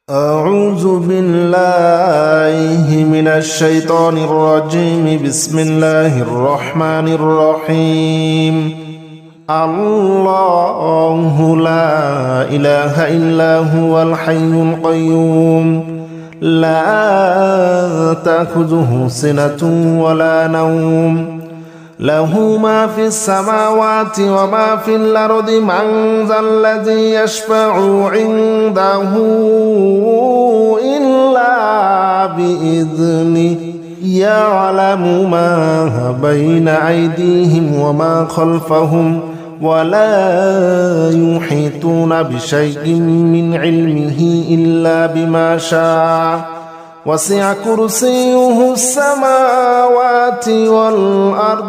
أعوذ بالله من الشيطان الرجيم. بسم الله الرحمن الرحيم. الله لا إله إلا هو الحي القيوم لا تأخذه سنة ولا نوم له ما في السماوات وما في الأرض من ذا الذي يشفع عنده إلا بإذنه يعلم ما بين أيديهم وما خلفهم ولا يحيطون بشيء من علمه إلا بما شاء وسع كرسيه السماوات والأرض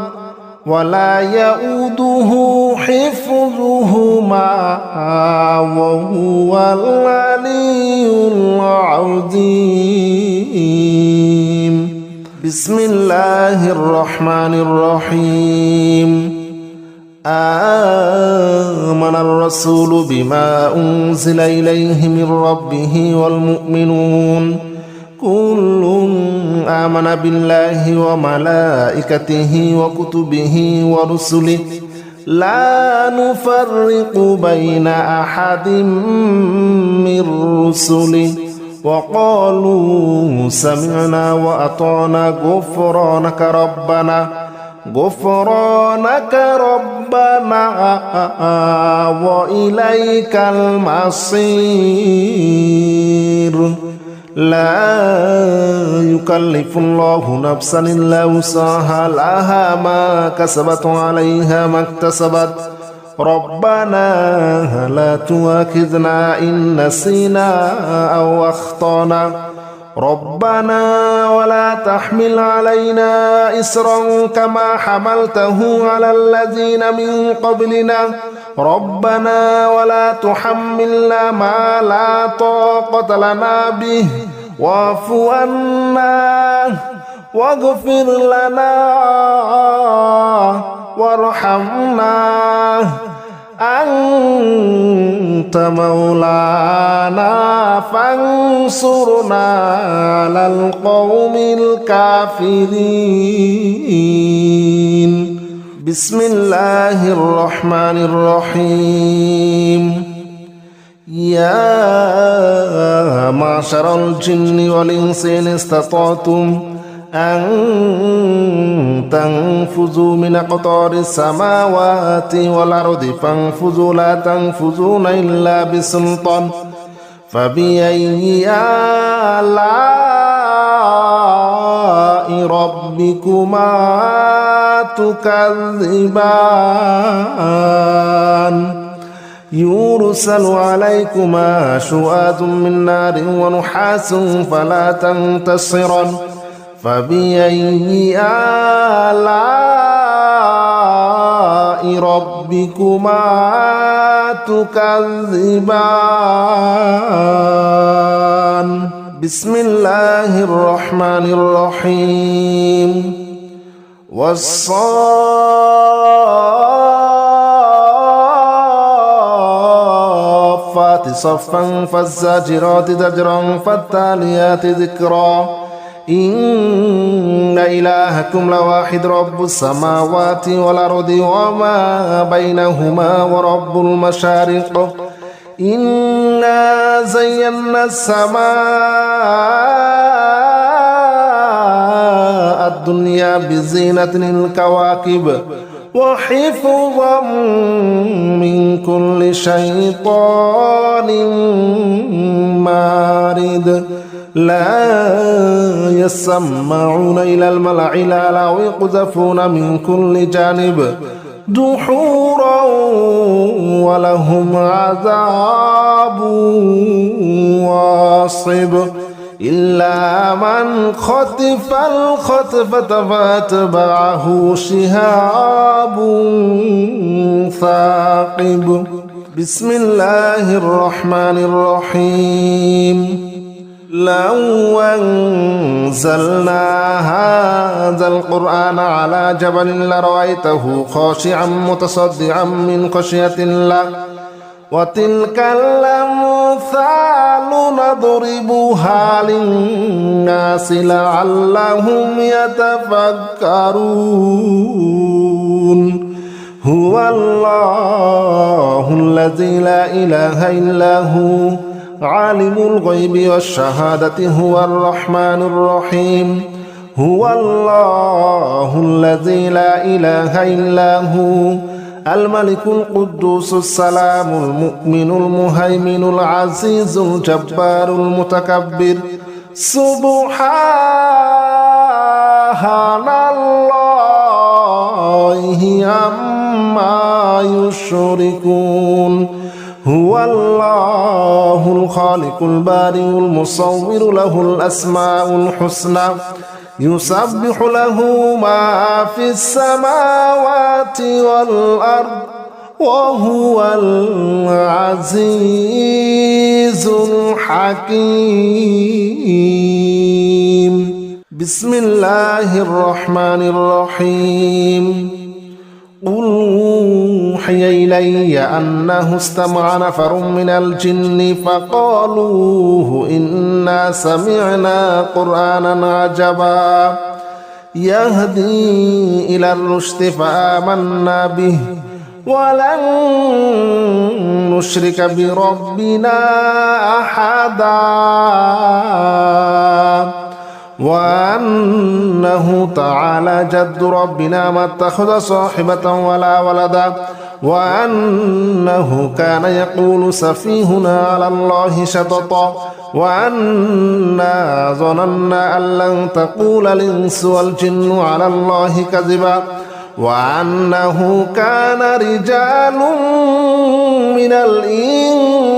ولا يؤوده حفظهما وهو العلي العظيم. بسم الله الرحمن الرحيم. آمن الرسول بما أنزل إليه من ربه والمؤمنون كل آمن بالله وملائكته وكتبه ورسله لا نفرق بين أحد من رسله وقالوا سمعنا وأطعنا غفرانك ربنا وإليك المصير. لا يكلف الله نفسا إلا وسعها لها ما كسبت عليها ما اكتسبت ربنا لا تؤاخذنا إن نسينا أو أخطأنا ربنا ولا تحمل علينا إصرا كما حملته على الذين من قبلنا ربنا ولا تحملنا ما لا طاقة لنا به واعف عنا واغفر لنا وارحمنا أنت مولانا فانصرنا على القوم الكافرين. بسم الله الرحمن الرحيم. يا معشر الجن والإنس إن استطعتم أن تنفذوا من أقطار السماوات والأرض فانفذوا لا تنفذون إلا بسلطان فبأي آلاء ربكما تكذبان يرسل عليكما شواظ من نار ونحاس فلا تنتصران فبأي آلاء ربكما تكذبان. بسم الله الرحمن الرحيم. والصافات صفا فالزاجرات زجرا فالتاليات ذكرا إن إلهكم لواحد رب السماوات والأرض وما بينهما ورب المشارق إنا زينا السماء الدنيا بزينة الكواكب وحفظا من كل شيطان مارد لا يسمعون إلى الملأ الأعلى ويقذفون من كل جانب دحورا ولهم عذاب واصب إلا من خطف الخطفة فاتبعه شهاب ثاقب. بسم الله الرحمن الرحيم. لو أنزلنا هذا القرآن على جبل لرأيته خاشعا متصدعا من خشية الله وتلك الأمثال نضربها للناس لعلهم يتفكرون هو الله الذي لا إله إلا هو عالم الغيب والشهادة هو الرحمن الرحيم هو الله الذي لا إله إلا هو الملك القدوس السلام المؤمن المهيمن العزيز الجبار المتكبر سبحان الله عما يشركون هو الله الخالق البارئ المصور له الأسماء الحسنى يسبح له ما في السماوات والأرض وهو العزيز الحكيم بسم الله الرحمن الرحيم قل أوحي إلي أنه استمع نفر من الجن فقالوا إنا سمعنا قرآنا عجبا يهدي إلى الرشد فآمنا به ولن نشرك بربنا أحدا وأنه تعالى جد ربنا ما اتخذ صاحبة ولا ولدا وأنه كان يقول سفيهنا على الله شططا وأنا ظننا أن لن تقول الإنس والجن على الله كذبا وأنه كان رجال من الإنس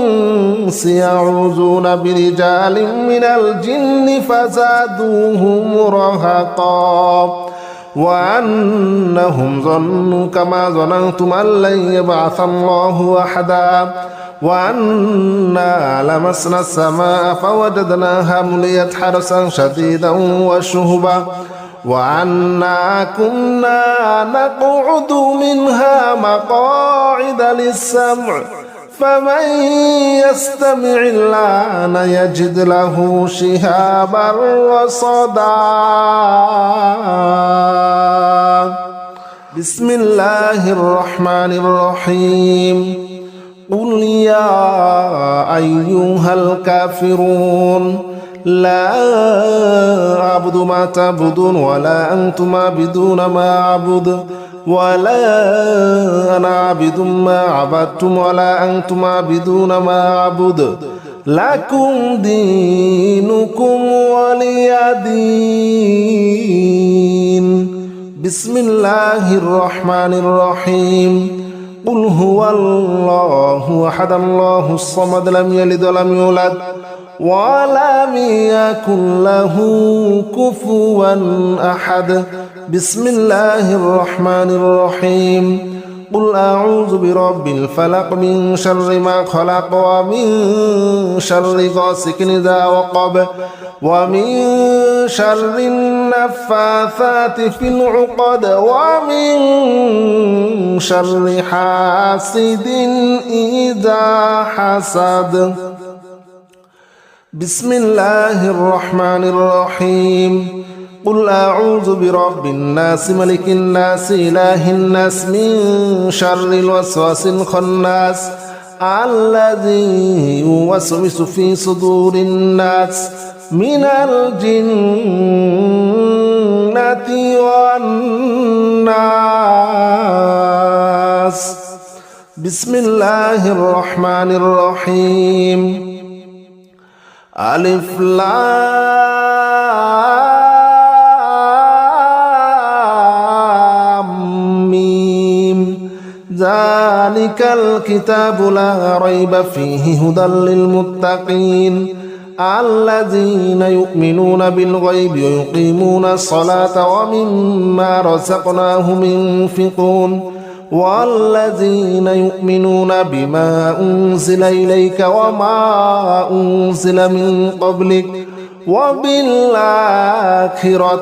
يعوذون برجال من الجن فزادوهم رهقا وأنهم ظنوا كما ظننتم أن لن يبعث الله أحدا وأنا لمسنا السماء فوجدناها مليت حرسا شديدا وشهبا وأنا كنا نقعد منها مقاعد للسمع فمن يستمع الآن يجد له شهابا رصدا بسم الله الرحمن الرحيم قل يا أيها الكافرون لا أعبد ما تعبدون ولا أنتم عابدون ما أعبد ولا أنا عابد ما عبدتم ولا أنتم عابدون ما أعبد لكم دينكم ولي دين بسم الله الرحمن الرحيم قل هو الله أحد الله الصمد لم يلد ولم يولد ولم يكن له كفوا أحد بسم الله الرحمن الرحيم قل أعوذ برب الفلق من شر ما خلق ومن شر غاسق إذا وقب ومن شر النفاثات في العقد ومن شر حاسد إذا حسد بسم الله الرحمن الرحيم قل أعوذ برب الناس ملك الناس إله الناس من شر الوسواس الخناس الذي يوسوس في صدور الناس من الجنة والناس بسم الله الرحمن الرحيم ألف لام ميم ذلك الكتاب لا ريب فيه هدى للمتقين الذين يؤمنون بالغيب ويقيمون الصلاة ومما رزقناهم ينفقون والذين يؤمنون بما أنزل إليك وما أنزل من قبلك وبالآخرة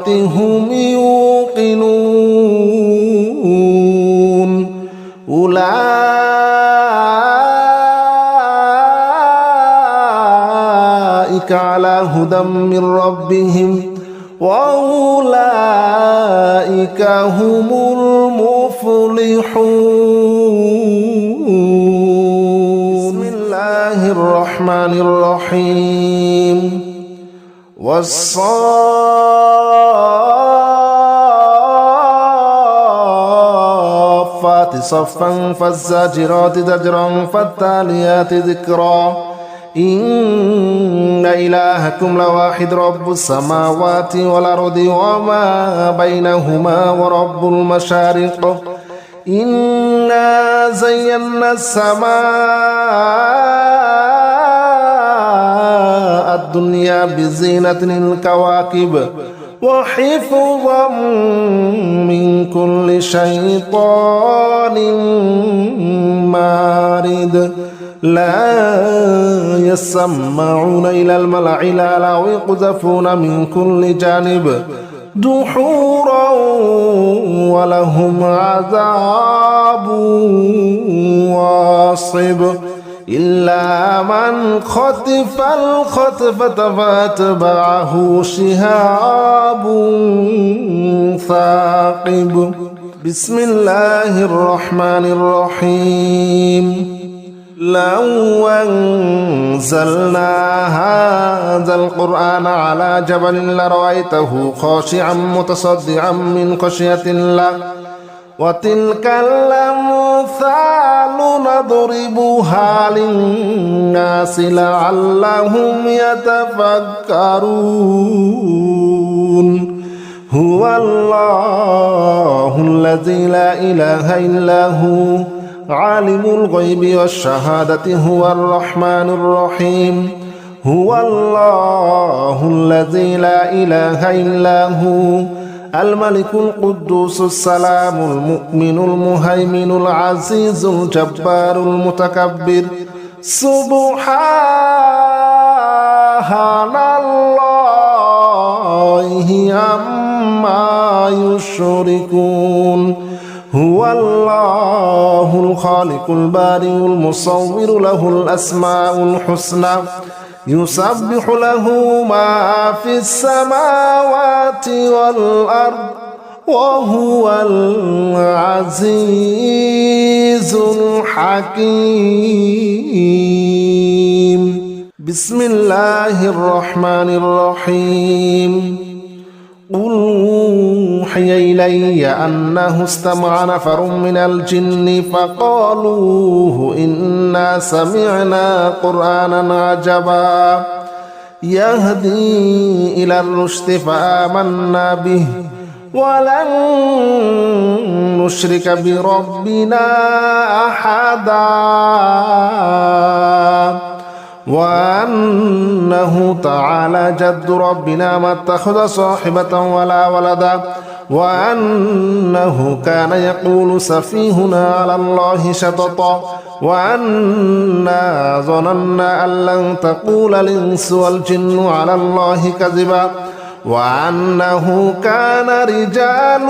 هم يوقنون أولئك أولئك على هدى من ربهم وأولئك هم المفلحون. بسم الله الرحمن الرحيم. والصافات صفا فالزاجرات زجرا فالتاليات ذكرا إن إلهكم لواحد رب السماوات والأرض وما بينهما ورب المشارق إنا زينا السماء الدنيا بزينة الكواكب وحفظا من كل شيطان مارد لا يسمعون إلى الملأ الأعلى ويقذفون من كل جانب دحورا ولهم عذاب واصب إلا من خطف الخطفة فأتبعه شهاب ثاقب. بسم الله الرحمن الرحيم. لو أنزلنا هذا القرآن على جبل لرأيته خاشعا متصدعا من خشية الله وتلك الأمثال نضربها للناس لعلهم يتفكرون. هو الله الذي لا إله إلا هو عالم الغيب والشهادة هو الرحمن الرحيم. هو الله الذي لا إله إلا هو الملك القدوس السلام المؤمن المهيمن العزيز الجبار المتكبر سبحان الله عما يشركون. هو الله الخالق البارئ المصور له الأسماء الحسنى يسبح له ما في السماوات والأرض وهو العزيز الحكيم. بسم الله الرحمن الرحيم. قل أوحي إلي أنه استمع نفر من الجن فقالوا إنا سمعنا قرآنا عجبا يهدي إلى الرشد فآمنا به ولن نشرك بربنا أحدا وأنه تعالى جد ربنا ما اتخذ صاحبة ولا ولدا وأنه كان يقول سفيهنا على الله شططا وأنا ظننا أن لن تقول الإنس والجن على الله كذبا وأنه كان رجال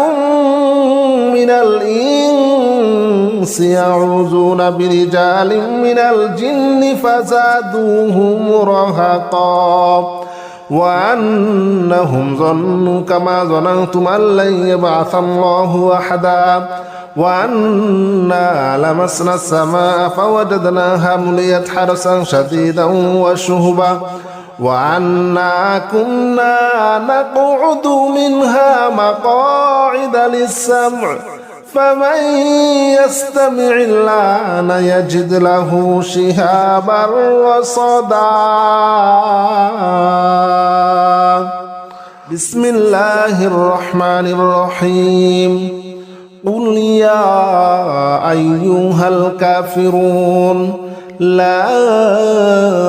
من الإنس يعوذون برجال من الجن فزادوهم رهقا وأنهم ظنوا كما ظننتم أن لن يبعث الله أحدا وأنا لمسنا السماء فوجدناها مليت حرسا شديدا وشهبا وأنا كنا نقعد منها مقاعد للسمع فمن يستمع الآن يجد له شهابا رصدا. بسم الله الرحمن الرحيم. قل يا أيها الكافرون لا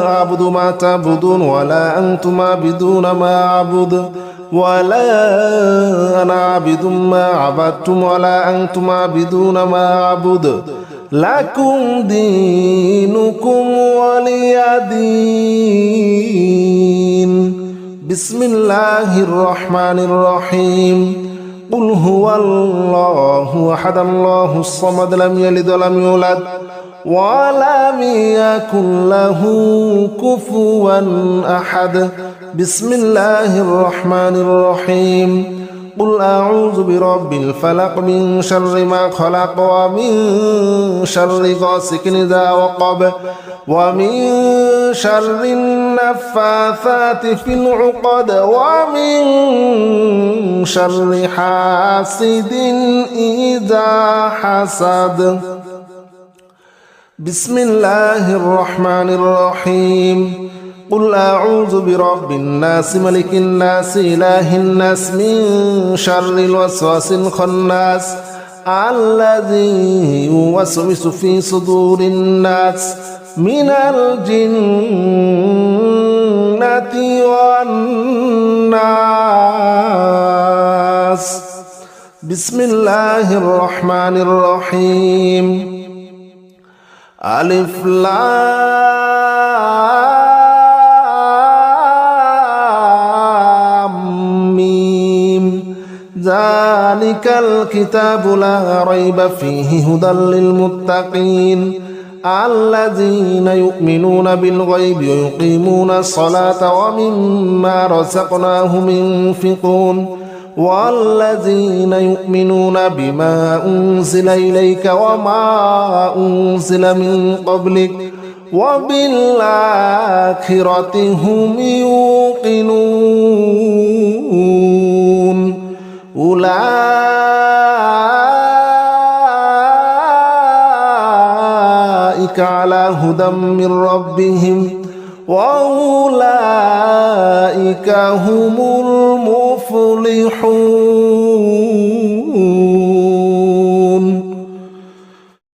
أعبد ما تعبدون ولا أنتم عابدون ما أعبد ولا أنا عابد ما عبدتم ولا أنتم عابدون ما أعبد لكم دينكم ولي دين. بسم الله الرحمن الرحيم. قل هو الله أحد الله الصمد لم يلد ولم يولد ولم يكن له كفوا أحد. بسم الله الرحمن الرحيم. قل أعوذ برب الفلق من شر ما خلق ومن شر غاسق إذا وقب ومن شر النفاثات في العقد ومن شر حاسد إذا حسد. بسم الله الرحمن الرحيم. قل أعوذ برب الناس ملك الناس إله الناس من شر الوسواس الخناس الذي يوسوس في صدور الناس من الجنة والناس. بسم الله الرحمن الرحيم. ألف لام ميم. ذلك الكتاب لا ريب فيه هدى للمتقين الذين يؤمنون بالغيب ويقيمون الصلاة ومما رزقناهم ينفقون والذين يؤمنون بما أنزل إليك وما أنزل من قبلك وبالآخرة هم يوقنون. أولئك على هدى من ربهم وأولئك هم المفلحون.